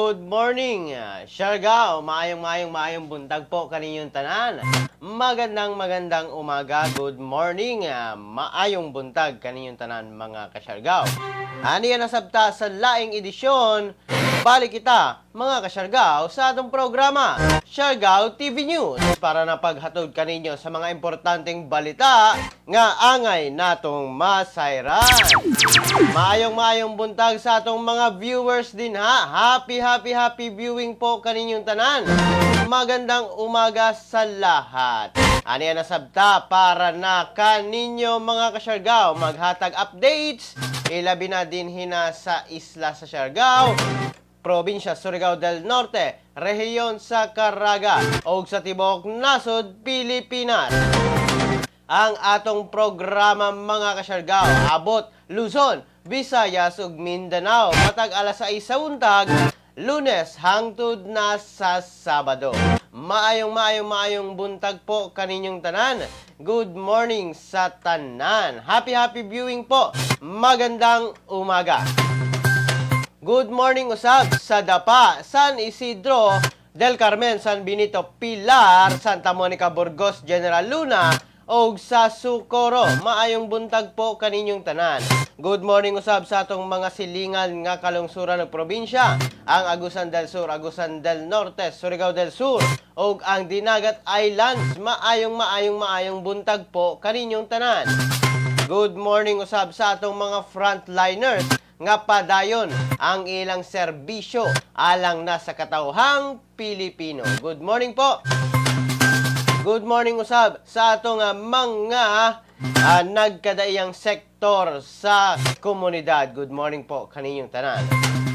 Good morning, Siargao. Maayong buntag po kaninyong tanan. Magandang umaga. Good morning, maayong buntag kaninyong tanan mga kaSiargao. Aniya nasabta sa laing edisyon, balik kita mga kaSiargao sa atong programa, Siargao TV News, para napaghatod kaninyo sa mga importanteng balita nga angay natong masayran. Maayong buntag sa atong mga viewers din ha. Happy viewing po kaninyong tanan. Magandang umaga sa lahat. Aniya nasabta para na kaninyo mga kaSiargao maghatag updates. Ilabi na din hina sa isla sa Siargao, probinsya Surigao del Norte, rehiyon sa Caraga o sa tibok nasod Pilipinas. Ang atong programa mga kaSiargao abot Luzon, Visayas ug Mindanao matag alas 6 sa buntag, Lunes hangtod na sa Sabado. Maayong buntag po kaninyong tanan. Good morning sa tanan. Happy viewing po. Magandang umaga. Good morning usab sa Dapa, San Isidro, Del Carmen, San Benito, Pilar, Santa Monica, Burgos, General Luna, o sa Socorro. Maayong buntag po kaninyong tanan. Good morning usab sa atong mga silingan nga kalungsuran ng probinsya, ang Agusan del Sur, Agusan del Norte, Surigao del Sur, o ang Dinagat Islands. Maayong buntag po kaninyong tanan. Good morning usab sa atong mga frontliners nga padayon ang ilang serbisyo alang na sa katawhang Pilipino. Good morning po. Good morning usab sa atong mga nagkadaiyang sektor sa komunidad. Good morning po kaninyong tanan.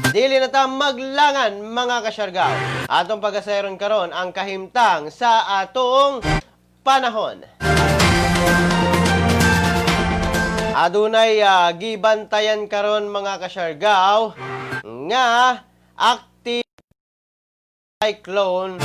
Dili na ta maglangan mga kaSiargao. Atong pagasayron karon ang kahimtang sa atong panahon. Adunay gibantayan karon mga kaSiargao nga active cyclone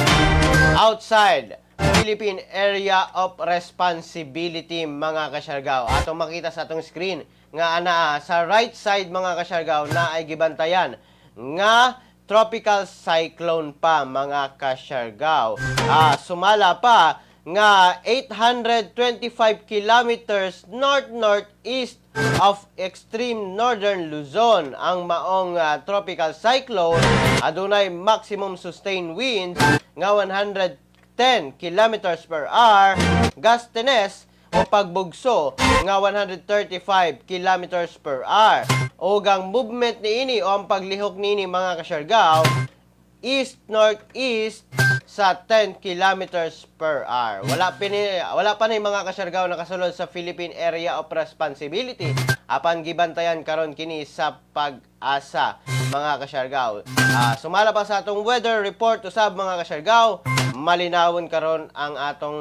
outside Philippine Area of Responsibility mga kaSiargao. Atong makita sa atong screen nga ana sa right side mga kaSiargao na ay gibantayan nga tropical cyclone pa mga kaSiargao. Sumala pa nga 825 kilometers north-northeast of extreme northern Luzon ang maong tropical cyclone. Adunay maximum sustained winds nga 110 kilometers per hour, gustiness o pagbugso nga 135 kilometers per hour. O ang movement niini o ang paglihok niini mga kaSiargao east-northeast sa 10 kilometers per hour. Wala pa ni mga kaSiargao nakasulod sa Philippine Area of Responsibility. Apan gibantayan karon kini sa Pag-asa mga kaSiargao. Sumala pa sa atong weather report usab mga kaSiargao, malinawon karon ang atong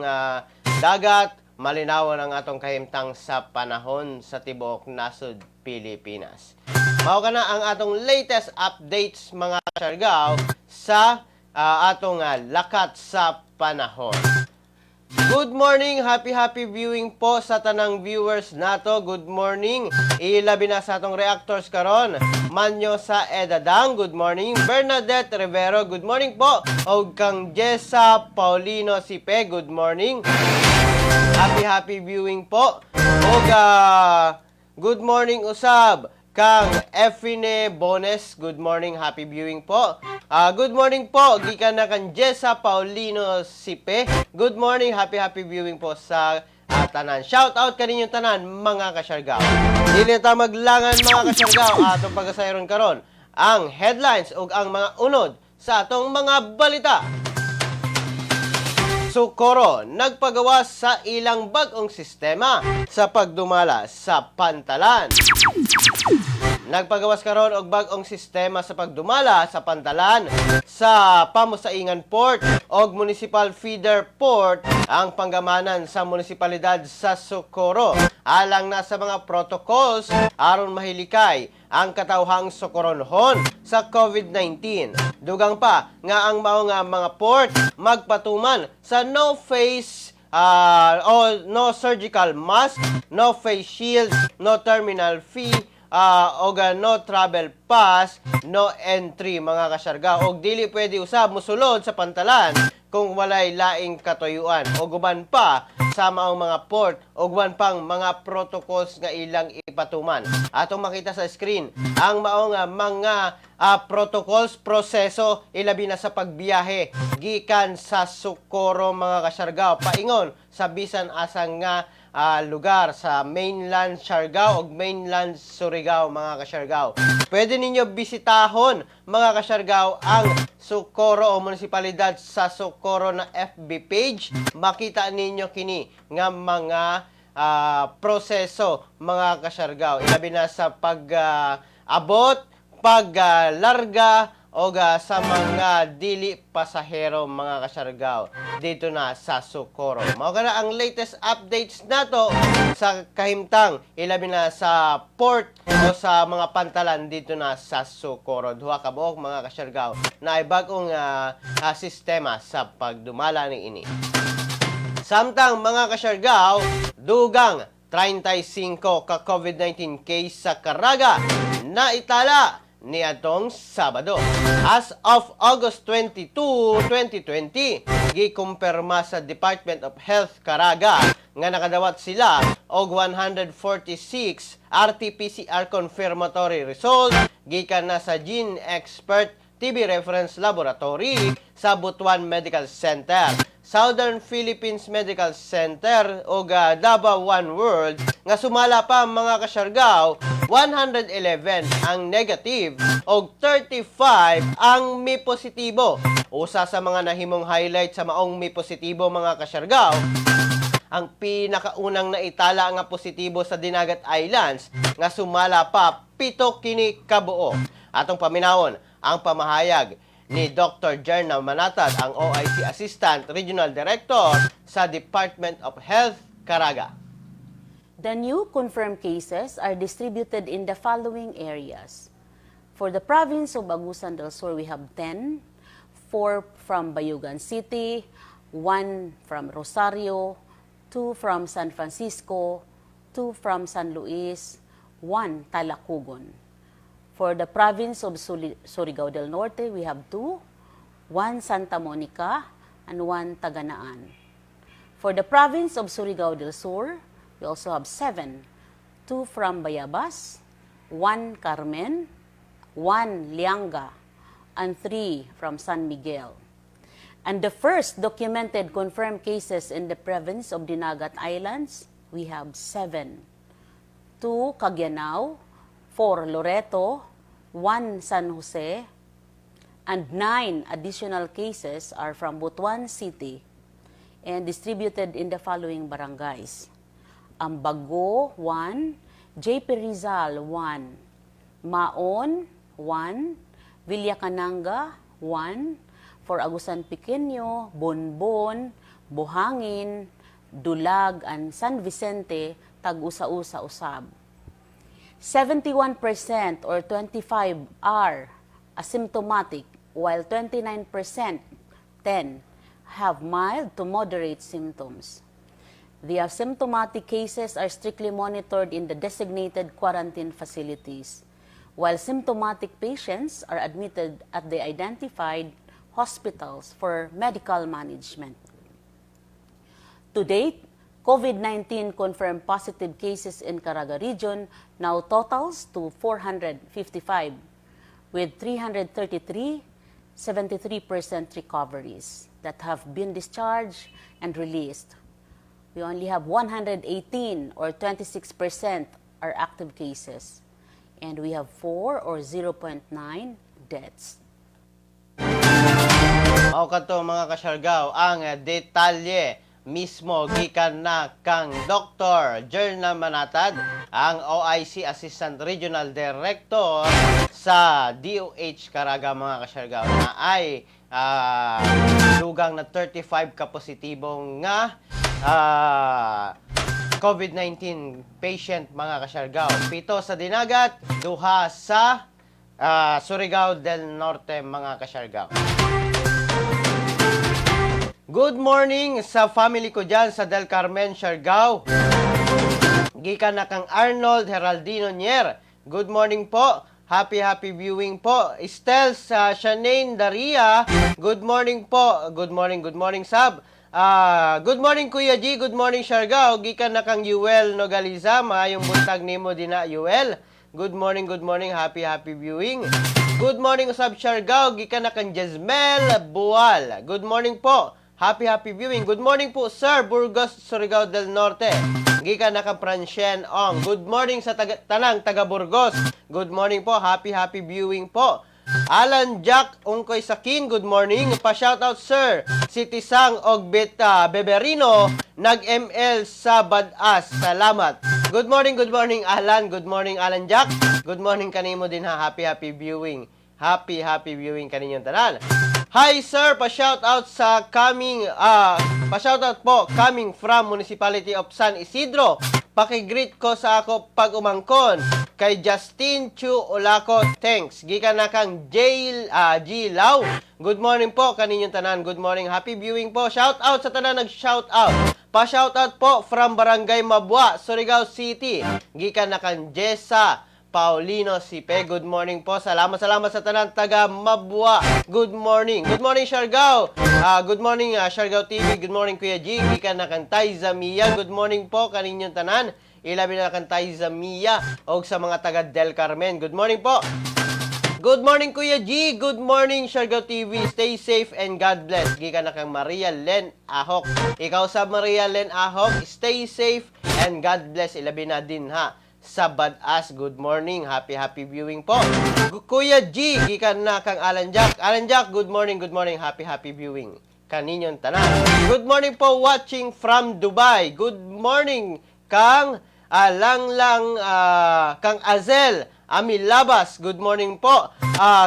dagat, malinawon ang atong kahimtang sa panahon sa tibuok nasod Pilipinas. Mao kana ang atong latest updates mga kaSiargao sa atong lakat sa panahon. Good morning, happy viewing po sa tanang viewers nato. Good morning. Ilabi na sa atong reactors karon. Manyo sa Edadang, good morning. Bernadette Rivero, good morning po. O kang Jessa Paulino Sipe, good morning. Happy viewing po. O good morning usab kang Efine Bones, good morning, happy viewing po. Good morning po, gikan na kan Jessa Paulino Sipe. Good morning, happy viewing po sa tanan. Shout out kaninyong tanan mga kaSiargao. Dili ta maglangan mga kaSiargao, atong pagasayron karon ang headlines ug ang mga unod sa atong mga balita. Socorro nagpagawas sa ilang bag-ong sistema sa pagdumala sa Pantalan. Nagpagawas karon og bag-ong sistema sa pagdumala sa Pantalan sa Pamusaingan Port og Municipal Feeder Port ang panggamanan sa munisipalidad sa Socorro alang na sa mga protocols aron mahilikay ang katawhang sokoronhon sa COVID-19. Dugang pa nga ang mao nga mga port magpatuman sa no face o no surgical mask, no face shield, no terminal fee og no travel pass, no entry mga kasyargaw. Og dili pwede usab mosulod sa pantalan kung walay laing katuyuan. O guban pa sa maong mga port o guban pang mga protocols nga ilang ipatuman. Atong makita sa screen ang maong mga protocols, proseso ilabi na sa pagbiyahe gikan sa Socorro mga kasyargaw paingon sa bisan asang nga lugar sa mainland Siargao o mainland Surigao mga kasyargaw. Pwede ninyo bisitahon mga kasyargaw ang Socorro o munisipalidad sa Socorro na FB page. Makita ninyo kini nga mga proseso mga kasyargaw. Ilabi na sa pag-abot, paglarga o sa mga dili pasahero mga kasyargaw dito na sa Socorro. Mao kana ang latest updates nato sa kahimtang ilabi na sa port o sa mga pantalan dito na sa Socorro. Duha ka buok mga kasyargaw na ay bagong sistema sa pagdumala ni ini. Samtang mga kasyargaw, dugang 35 ka COVID-19 case sa Caraga na itala ni atong Sabado. As of August 22, 2020, gikumpirma sa Department of Health Caraga nga nakadawat sila og 146 RT-PCR confirmatory result gikan na sa Gene Expert TB Reference Laboratory sa Butuan Medical Center, Southern Philippines Medical Center o Davao One World nga sumala pa mga kasyargaw 111 ang negative o 35 ang may positibo. Usa sa mga nahimong highlight sa maong may positibo mga kasyargaw, ang pinakaunang naitala nga positibo sa Dinagat Islands nga sumala pa 7 kini kabuo. Atong paminawon ang pamahayag ni Dr. Jerna Manatad, ang OIC Assistant Regional Director sa Department of Health, Caraga. The new confirmed cases are distributed in the following areas. For the province of Agusan del Sur, we have 10, 4 from Bayugan City, 1 from Rosario, 2 from San Francisco, 2 from San Luis, 1 Talacugon. For the province of Surigao del Norte, we have 2, 1 Santa Monica, and 1 Taganaan. For the province of Surigao del Sur, we also have 7, 2 from Bayabas, 1 Carmen, 1 Lianga, and 3 from San Miguel. And the first documented confirmed cases in the province of Dinagat Islands, we have 7, 2 Cagayanao, 4 Loreto, 1 San Jose, and 9 additional cases are from Butuan City and distributed in the following barangays. Ambago, 1, JP Rizal, 1, Maon, 1, Villacananga, 1, for Agusan Pequeño, Bonbon, Buhangin, Dulag, and San Vicente, tag-usa-usa usab. 71% or 25 are asymptomatic, while 29%, 10, have mild to moderate symptoms. The asymptomatic cases are strictly monitored in the designated quarantine facilities, while symptomatic patients are admitted at the identified hospitals for medical management. To date, COVID-19 confirmed positive cases in Caraga region now totals to 455, with 333, 73% recoveries that have been discharged and released. We only have 118 or 26% are active cases, and we have 4 or 0.9 deaths. Mao kadto mga kasyargaw ang detalye mismo gikan na kang Dr. Jerna Manatad, ang OIC Assistant Regional Director sa DOH Caraga mga kasyargaw, na ay dugang na 35 ka positibong nga COVID-19 patient mga kasyargaw. 7 sa Dinagat, 2 sa Surigao del Norte mga kasyargaw. Good morning sa family ko dyan sa Del Carmen, Siargao. Gikan na kang Arnold Heraldino Nier. good morning po. Happy viewing po. Estel sa Shanaine Daria, good morning po. Good morning Sab. Good morning Kuya G, good morning Siargao. Gikan na kang Yuel Nogaliza, maayong buntag nimo dina Yuel. Good morning, happy viewing. Good morning Usab Siargao, gikan na kang Jezmel Bual. Good morning po. Happy viewing. Good morning po, Sir Burgos, Surigao del Norte. Gikan na kang Francien Ong. Good morning sa tanang taga Burgos. Good morning po. Happy viewing po. Alan Jack Ungkoy Sakin, good morning. Pa-shoutout, Sir. Si Tisang Ogbeta Beberino, nag-ML sa Badas. Salamat. Good morning, Alan. Good morning, Alan Jack. Good morning kanimo din ha. Happy viewing. Happy viewing kaninyong tanan. Hi sir, pa-shoutout sa pa-shoutout po coming from Municipality of San Isidro. Paki-greet ko sa ako pag umangkon kay Justin Chu Olaco. Thanks. Gikan na kang G Lau. Good morning po kaninyong tanan. Good morning. Happy viewing po. Shoutout sa tanan nag-shoutout. Pa-shoutout po from Barangay Mabua, Surigao City. Gikan na kang Jessa Paulino Sipe, good morning po. Salamat sa tanan taga Mabua. Good morning. Good morning Siargao. Good morning Siargao TV. Good morning Kuya G. Gikan na kang Taiza Mia. Good morning po kaninyong tanan. Ilabi na kang Taiza Mia og sa mga taga Del Carmen. Good morning po. Good morning Kuya G. Good morning Siargao TV. Stay safe and God bless. Gikan na kang Maria Len Ahok. Ikaw sa Maria Len Ahok, stay safe and God bless. Ilabi na din ha sa Badas. Good morning. Happy viewing po. Kuya G, gikan na kang Alan Jack. Alan Jack, good morning. Happy viewing kaninyon tanan. Good morning po watching from Dubai. Good morning kang kang Azel Amilabas. Good morning po.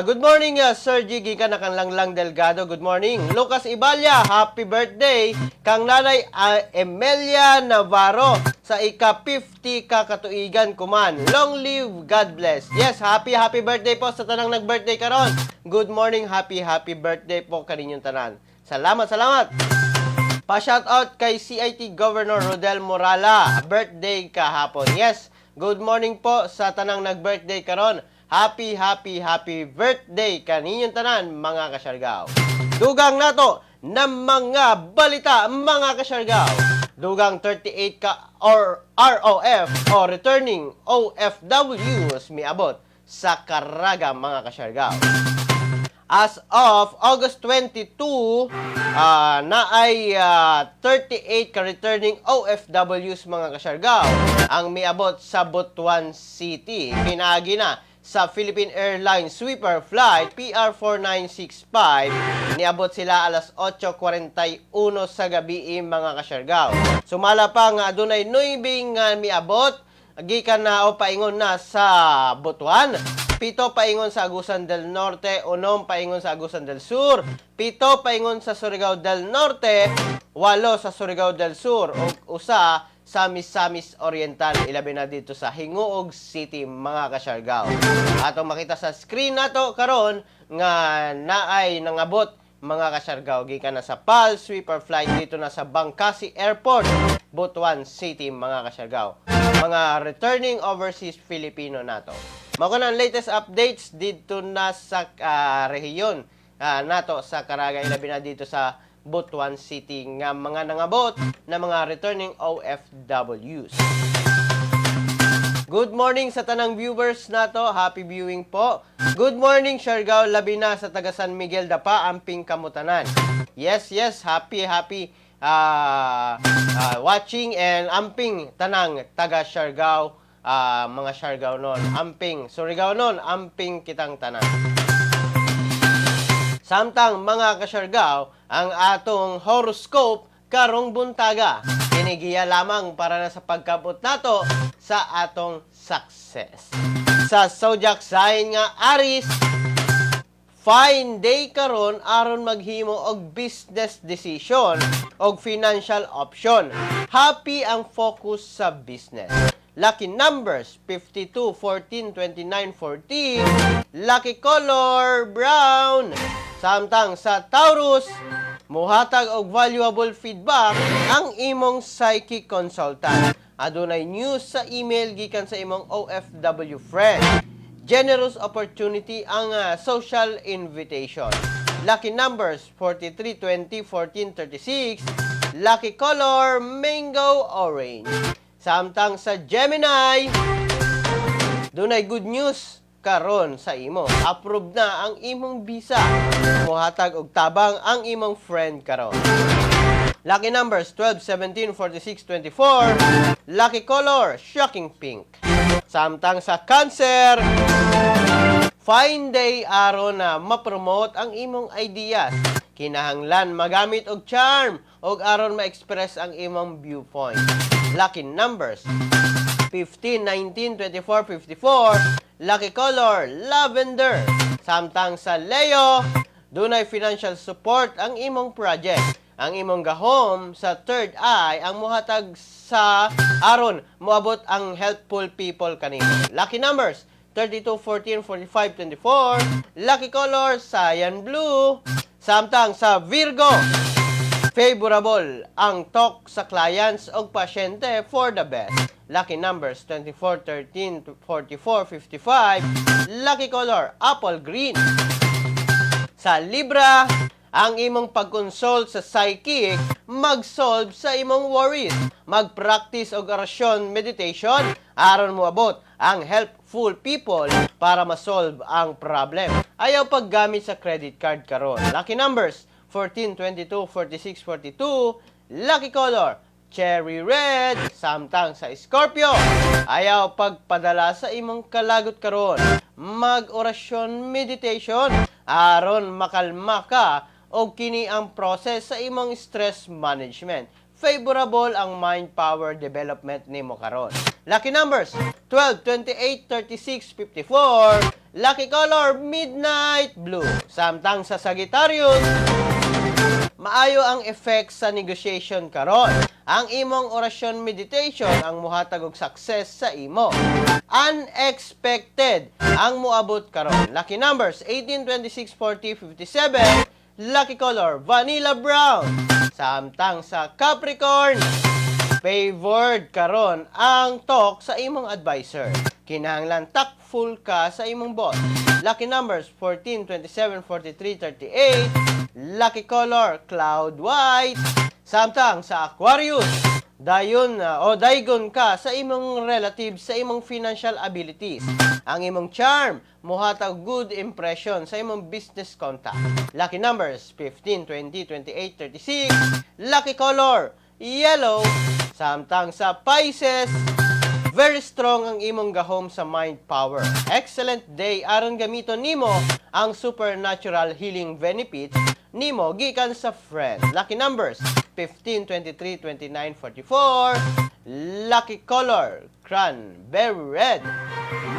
Good morning Sir G, gikan na kang Langlang Delgado. Good morning. Lucas Ibalya, happy birthday kang Nanay Emelia Navarro sa ika-50 kakatuigan kuman. Long live, God bless. Yes, happy birthday po sa tanang nag-birthday karon. Good morning, happy birthday po kaninyong tanan. Salamat. Pa-shoutout kay CIT Governor Rodel Morala. Birthday kahapon. Yes, good morning po sa tanang nag-birthday karon. Happy birthday kaninyong tanan mga kasyargao. Dugang nato ng mga balita mga kasyargao. Dugang 38 ka or ROF o returning OFWs miabot sa Caraga mga kasyargao. As of August 22, na ay 38 ka returning OFWs mga kasyargao ang miabot sa Butuan City. Pinagi na sa Philippine Airlines Sweeper Flight PR4965. Niabot sila alas 8:41 sa gabi mga kasyargao. Sumala pa nga adunay 9 nga miabot gikan na o paingon na sa Butuan. 7 paingon sa Agusan del Norte, 1 paingon sa Agusan del Sur, 7 paingon sa Surigao del Norte, 8 sa Surigao del Sur, ug usa sa Misamis Oriental. Ilabi na dito sa Hinguog City mga kasyargao. Atong makita sa screen nato karon nga naay nangabot mga kasyargao gikan na sa PAL Sweeper Flight dito na sa Bangkasi Airport, Butuan City mga kasyargao. Mga returning overseas Filipino nato. Mao ang latest updates dito na sa rehiyon nato sa Caraga. Ilabi na dito sa Butuan City nga mga nangabot na mga returning OFWs. Good morning sa tanang viewers nato. Happy viewing po. Good morning Siargao, labi na sa taga San Miguel Dapa, amping kamutanan. Yes, happy watching and amping tanang taga Siargao, mga Siargao non, amping Surigao non, amping kitang tanan. Samtang mga kasyargao, ang atong horoscope karong buntaga. Kinigiya lamang para na sa pagkabot nato sa atong success. Sa zodiac sign nga Aries, fine day karon aron maghimo og business decision og financial option. Happy ang focus sa business. Lucky numbers 52, 14, 29, 14. Lucky color brown. Samtang sa Taurus, muhatag og valuable feedback ang imong psychic consultant. adunay news sa email gikan sa imong OFW friend. Generous opportunity ang social invitation. Lucky numbers 43, 20, 14, 36. Lucky color mango orange. Samtang sa Gemini, dunay good news karon sa imo. Approve na ang imong visa. Muhatag og tabang ang imong friend karon. Lucky numbers 12, 17, 46, 24. Lucky color shocking pink. Samtang sa Cancer, fine day aron na ma-promote ang imong ideas. Kinahanglan magamit og charm og aron ma-express ang imong viewpoint. Lucky numbers 15, 19, 24, 54. Lucky color lavender. Samtang sa Leo, dunay financial support ang imong project. Ang imong gahom sa third eye ang muhatag sa aron moabot ang helpful people kanimo. Lucky numbers 32, 14, 45, 24. Lucky color cyan blue. Samtang sa Virgo, favorable ang talk sa clients o pasyente for the best. Lucky numbers 24, 13, 44, 55. Lucky color apple green. Sa Libra, ang imong pag-consult sa psychic, mag-solve sa imong worries. Mag-practice og orasyon meditation aron moabot ang helpful people para ma-solve ang problem. Ayaw paggamit sa credit card karon. Lucky numbers 14, 22, 46, 42. Lucky color cherry red. Samtang sa Scorpio, ayaw pagpadala sa imong kalagot karon. Mag-orasyon meditation aron makalma ka o kini ang process sa imong stress management. Favorable ang mind power development nimo karon. Lucky numbers 12, 28, 36, 54. Lucky color midnight blue. Samtang sa Sagittarius, maayo ang effect sa negotiation karon. Ang imong orasyon meditation ang muhatag og success sa imo. Unexpected ang muabot karon. Lucky numbers 18, 26, 40, 57. Lucky color vanilla brown. Samtang sa Capricorn, favored karon ang talk sa imong advisor. Kinahanglan tactful ka sa imong boss. Lucky numbers 14, 27, 43, 38. Lucky color cloud white. Samtang sa Aquarius, dayon o daygon ka sa imong relatives sa imong financial abilities. Ang imong charm muhatag good impression sa imong business contact. Lucky numbers 15, 20, 28, 36. Lucky color yellow. Samtang sa Pisces, very strong ang imong gahom sa mind power. Excellent day aron gamiton nimo ang supernatural healing benefits nimo gikan sa friend. Lucky numbers 15, 23, 29, 44. Lucky color cranberry red.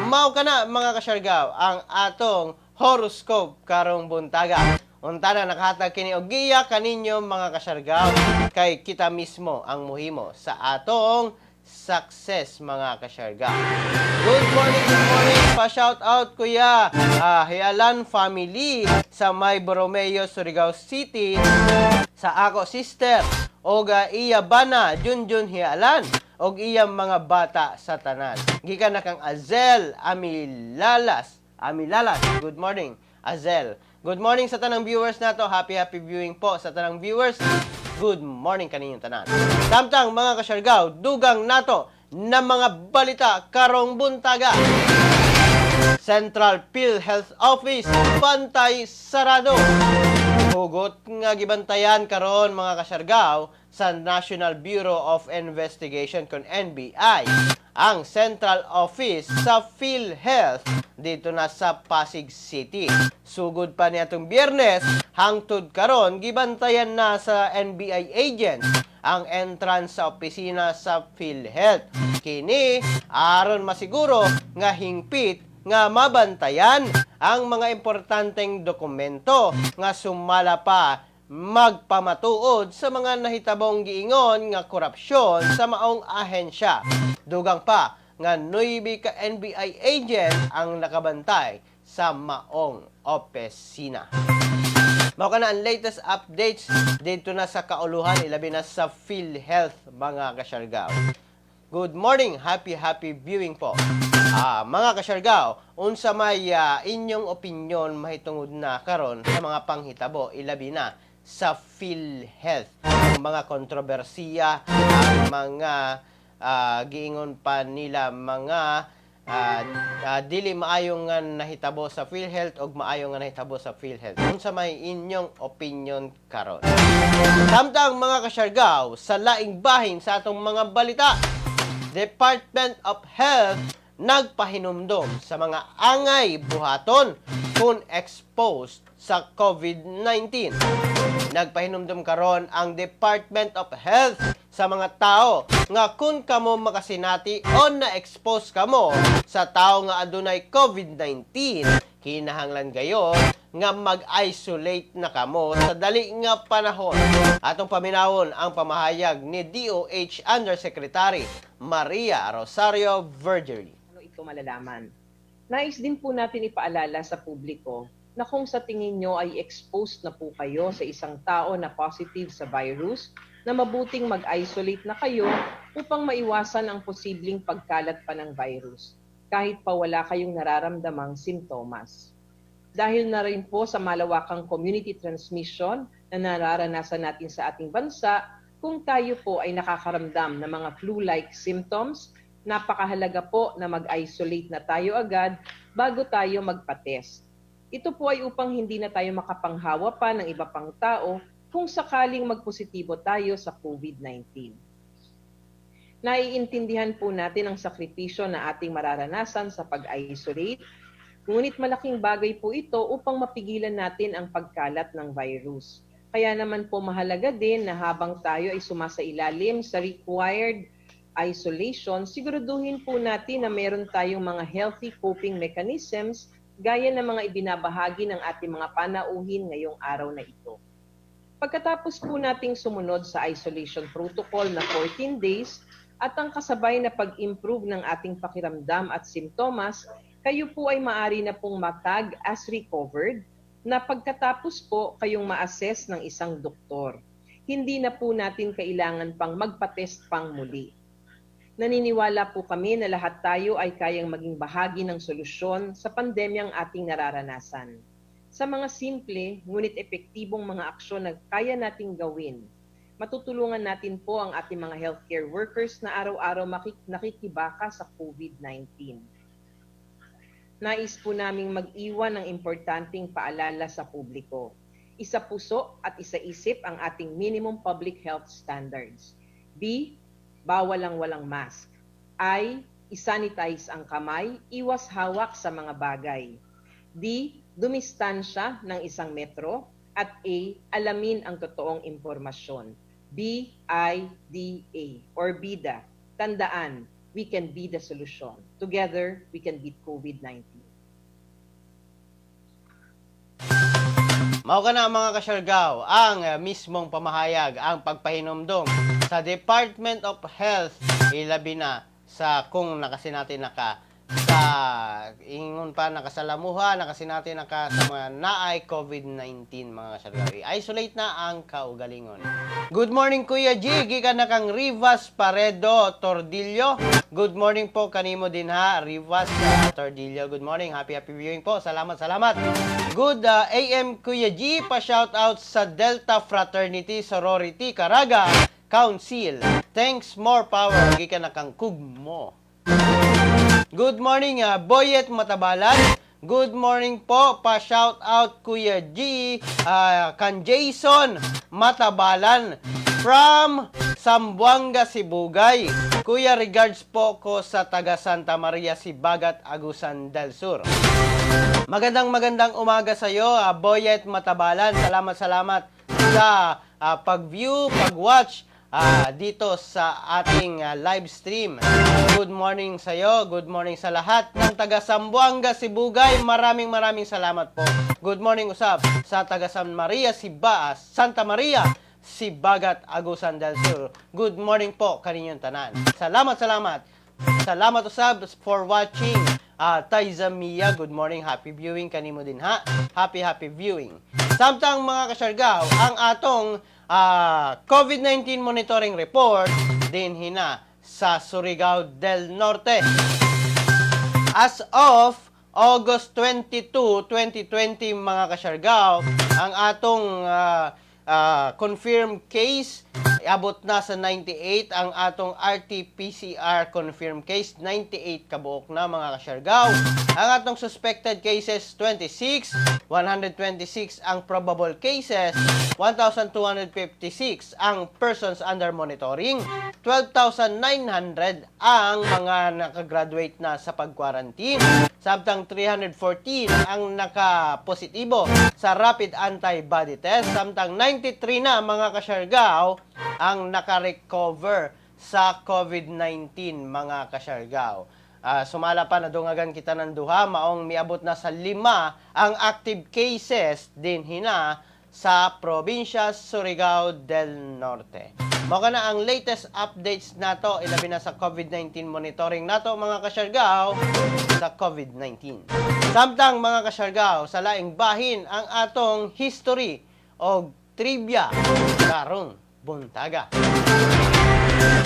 Mao kana mga kasyargaw ang atong horoscope karong buntaga. Unta na nakahatag kini og giya kaninyo mga kasyargaw kay kita mismo ang muhimo sa atong success mga kasyarga. Good morning, good morning. Pa-shout out kuya Hialan family sa May Borromeo, Surigao City. Sa ako sister og iya bana Junjun Hialan og iyang mga bata sa tanan. Gikan na kang Azel Amilalas. Good morning, Azel. Good morning sa tanang viewers nato. Happy viewing po sa tanang viewers. Good morning kaninyong tanan. Samtang mga kasyargaw, dugang nato na mga balita karong buntaga. Central PhilHealth Office, bantay sarado. Hugot nga gibantayan karon mga kasyargaw sa National Bureau of Investigation kon NBI ang central office sa PhilHealth dito na sa Pasig City. Sugod pa niatong Biyernes, hangtod karon gibantayan na sa NBI agents ang entrance sa opisina sa PhilHealth. Kini aron masiguro nga hingpit nga mabantayan ang mga importanteng dokumento nga sumala pa magpamatuod sa mga nahitabong giingon nga korupsyon sa maong ahensya. Dugang pa nga 9 ka NBI agent ang nakabantay sa maong opisina. Mao kana ang latest updates dito na sa kauluhan ilabi na sa PhilHealth mga kasyargaw. Good morning, happy viewing po. Mga kasyargaw, unsa may inyong opinion mahitungod na karon sa mga panghitabo, ilabi na sa PhilHealth. Ang mga kontrobersiya, ang mga giingon pa nila mga dili maayong nga nahitabo sa PhilHealth o maayong nga nahitabo sa PhilHealth. Unsa may inyong opinion karon? Samtang mga kasyargaw, sa laing bahin sa atong mga balita, Department of Health nagpahinumdom sa mga angay buhaton kung exposed sa COVID-19. Nagpahinumdom karon ang Department of Health sa mga tao nga kung kamo makasinati o na-expose kamo sa tao nga adunay COVID-19, kinahanglan gayon nga mag-isolate na kamo sa dali nga panahon. Atong paminawon ang pamahayag ni DOH Undersecretary Maria Rosario Vergery. Ano ito malalaman? Nais din po natin ipaalala sa publiko na kung sa tingin nyo ay exposed na po kayo sa isang tao na positive sa virus, na mabuting mag-isolate na kayo upang maiwasan ang posibleng pagkalat pa ng virus, kahit pa wala kayong nararamdamang simptomas. Dahil na rin po sa malawakang community transmission na nararanasan natin sa ating bansa, kung tayo po ay nakakaramdam ng mga flu-like symptoms, napakahalaga po na mag-isolate na tayo agad bago tayo magpa-test. Ito po ay upang hindi na tayo makapanghawa pa ng iba pang tao kung sakaling magpositibo tayo sa COVID-19. Naiintindihan po natin ang sakripisyo na ating mararanasan sa pag-isolate, ngunit malaking bagay po ito upang mapigilan natin ang pagkalat ng virus. Kaya naman po mahalaga din na habang tayo ay sumasailalim sa required isolation, siguraduhin po natin na meron tayong mga healthy coping mechanisms gaya ng mga ibinabahagi ng ating mga panauhin ngayong araw na ito. Pagkatapos po nating sumunod sa isolation protocol na 14 days at ang kasabay na pag-improve ng ating pakiramdam at simptomas, kayo po ay maaari na pong matag as recovered na pagkatapos po kayong ma-assess ng isang doktor. Hindi na po natin kailangan pang magpa-test pang muli. Naniniwala po kami na lahat tayo ay kayang maging bahagi ng solusyon sa pandemyang ating nararanasan. Sa mga simple, ngunit epektibong mga aksyon na kaya nating gawin, matutulungan natin po ang ating mga healthcare workers na araw-araw nakikibaka sa COVID-19. Nais po naming mag-iwan ng importanteng paalala sa publiko. Isa puso at isa isip ang ating minimum public health standards. B. Bawal ang walang mask. I. Isanitize ang kamay, iwas hawak sa mga bagay. D. Dumistansya ng 1 metro. At A. Alamin ang totoong impormasyon. BIDA or BIDA. Tandaan, we can be the solution. Together, we can beat COVID-19. Mao kana mga kasyargaw, ang mismong pamahayag, ang pagpahinomdom sa Department of Health, ilabi na sa kung nakasinati naka sa ingon pa nakasalamuha, nakasinati naka sa mga naay COVID-19 mga kasyargaw. Isolate na ang kaugalingon. Good morning Kuya G, gikan na kang Rivas Paredo Tordillo. Good morning po kanimo din ha, Rivas Tordillo. Good morning, happy viewing po. Salamat. Good AM Kuya G, pa-shout out sa Delta Fraternity Sorority Caraga Council. Thanks, more power. Gikan na kang kugmo. Good morning Boyet Matabalan. Good morning po, pa-shout out Kuya G, kan Jason Matabalan from Sambuanga, Sibugay. Kuya, regards po ko sa taga Santa Maria, Sibagat, Agusan del Sur. Magandang umaga sa iyo, Boyet Matabalan. Salamat sa pag-view, pag-watch dito sa ating live stream. Good morning sa iyo, good morning sa lahat ng taga Sambuanga, Sibugay. Maraming salamat po. Good morning usab sa taga Santa Maria, Sibagat, Agusan del Sur. Good morning po kaninyong tanan. Salamat. Salamat usab for watching. Taiza Mia, good morning, happy viewing kanimo din ha. Happy viewing. Samtang mga kasyargaw, ang atong COVID-19 monitoring report din hina sa sa Surigao del Norte. As of August 22, 2020 mga kasyargaw, ang atong confirmed case abot na sa 98, ang atong RT-PCR confirmed case 98 kabuok na mga kasyargaw. Ang atong suspected cases 26, 126 ang probable cases, 1,256 ang persons under monitoring, 12,900 ang mga nakagraduate na sa pag-quarantine, samtang 314 ang nakapositibo sa rapid antibody test, samtang 93 na mga kasyargaw ang naka-recover sa COVID-19 mga kasyargaw. Sumala pa na dungagan kita ng duha, maong miabot na sa 5 ang active cases din hina sa probinsya Surigao del Norte. Mao na ang latest updates nato ilabi na sa COVID-19 monitoring nato mga kasyargaw sa COVID-19. Samtang mga kasyargaw, sa laing bahin ang atong history o trivia karong buntaga.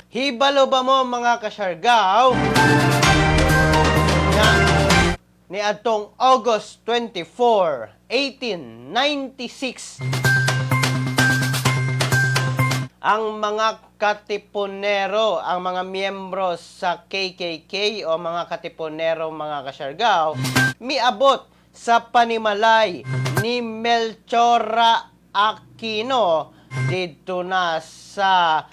Hibalo ba mo mga kasyargaw na ni atong August 24, 1896 ang mga katipunero, ang mga miyembro sa KKK o mga katipunero mga kasyargaw, miabot sa panimalay ni Melchora Aquino dito na sa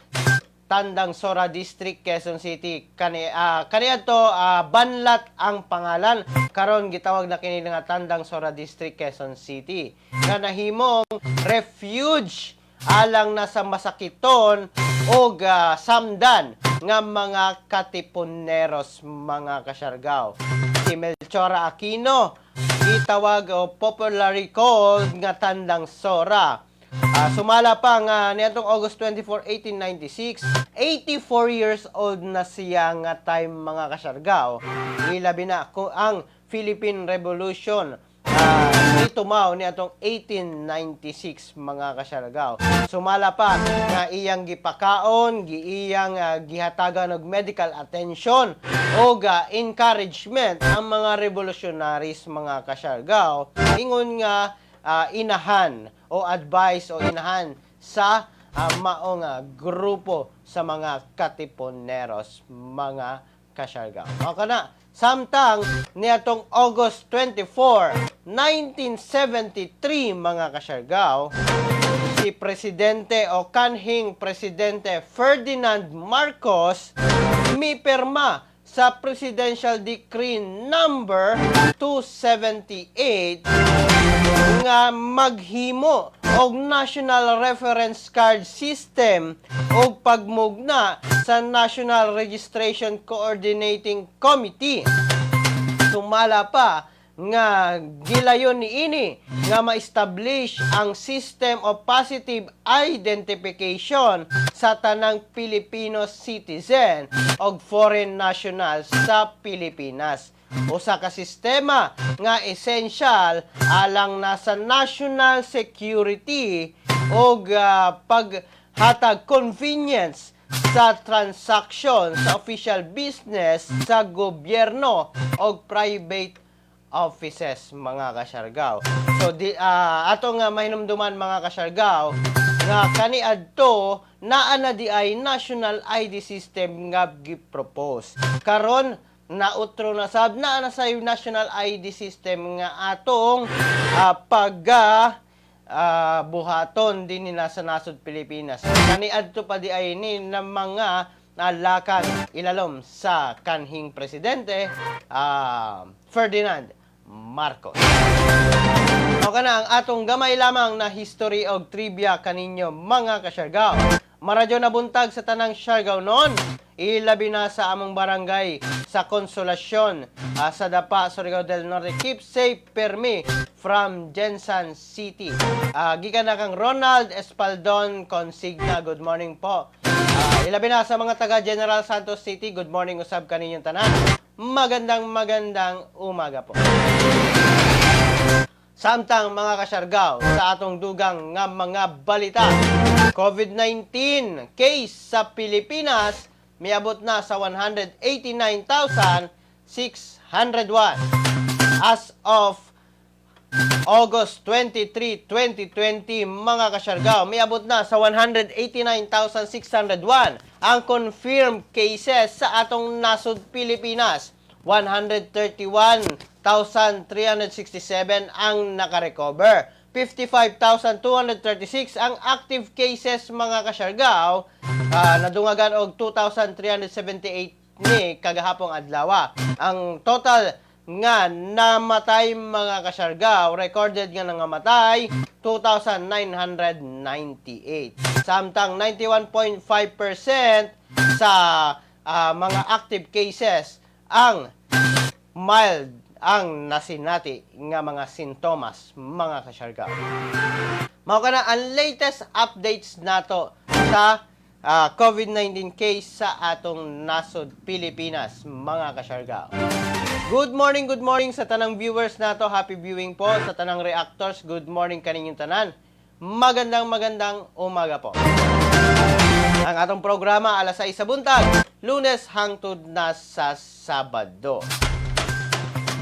Tandang Sora District, Quezon City. Kaniadto Banlat ang pangalan, karon gitawag na kini nga Tandang Sora District, Quezon City. Nga nahimong refuge alang nasa masakiton o samdan nga mga katipuneros mga kasyargaw. Si Melchora Aquino gitawag o popularly called nga Tandang Sora. Sumala pa nga niadtong August 24, 1896, 84 years old na siya nga time mga kasyargaw. Ilabi na kung ang Philippine Revolution itumaw niadtong 1896 mga kasyargaw. Sumala pa nga iyang gipakaon, iyang gihatagan og medical attention o encouragement ang mga revolutionaries mga kasyargaw. Ingon nga inahan o advice o inahan sa maong grupo sa mga katipuneros mga kasyargaw. O na, samtang niatong August 24, 1973 mga kasyargaw, si Presidente o kanhing Presidente Ferdinand Marcos mipirma sa Presidential Decree number 278 nga maghimo og National Reference Card System o pagmugna sa National Registration Coordinating Committee. Sumala pa nga gilayon niini nga ma-establish ang system of positive identification sa tanang Filipino citizen o foreign nationals sa Pilipinas. Usa ka sistema nga essential alang nasa national security o paghatag convenience sa transaction sa official business sa gobyerno o private offices mga kasyargaw. So ato nga mahinumduman mga kasyargaw nga kaniadto naa na di ay national ID system nga gi-propose. Karon nautro na sab na sa national ID system nga atong buhaton din nila sa nasod Pilipinas. Kaniadto pa di ay ni na mga lakang ilalom sa kanhing presidente Ferdinand Marcos. O kana ang atong gamay lamang na history og trivia kaninyo mga kasyargaw. Maradyo na buntag sa tanang Siargao noon, ilabi na sa among barangay sa Konsolasyon sa Dapa, Surigao del Norte. Keep safe, Permi from Jensan City. Gikan na kang Ronald Espaldon Consigna. Good morning po. Ilabi na sa mga taga General Santos City. Good morning usab kaninyong tanan. Magandang umaga po. Samtang mga kasyargaw sa atong dugang nga mga balita, COVID-19 case sa Pilipinas miabot na sa 189,601. As of August 23, 2020, mga kasyargaw, miabot na sa 189,601 ang confirmed cases sa atong nasod Pilipinas. 131,367 ang nakarecover. 55,236 ang active cases, mga kasyargaw. Nadungagan og 2,378 ni kagahapong adlaw. Ang total nga namatay, mga kasyargaw, recorded nga nangamatay 2,998. Samtang 91.5% sa mga active cases ang mild ang nasinati nga mga sintomas, mga kasyargaw. Mao kana ang latest updates nato sa COVID-19 case sa atong nasod Pilipinas, mga kasyargaw. Good morning sa tanang viewers nato. Happy viewing po sa tanang reactors. Good morning kaninyong tanan. Magandang umaga po. Ang atong programa alas 6 sa buntag, Lunes hangtod na sa Sabado.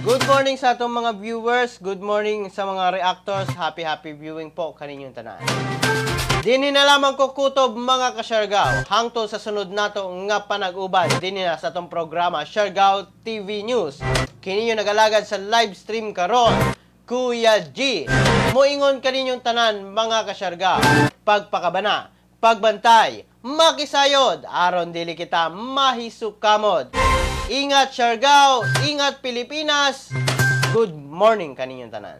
Good morning sa atong mga viewers. Good morning sa mga reactors. Happy viewing po kaninyong tanan. Dini na lamang ko kutob, mga kasyargaw, hangtod sa sunod nato nga panag-uban dini na sa atong programa Siargao TV News. Kininyo nagalagad sa live stream karon, Kuya G. Moingon kaninyong tanan, mga kasyargaw, pagpakabana, pagbantay, makisayod, aron dili kita mahisukamod. Ingat Siargao, ingat Pilipinas. Good morning kaninyong tanan.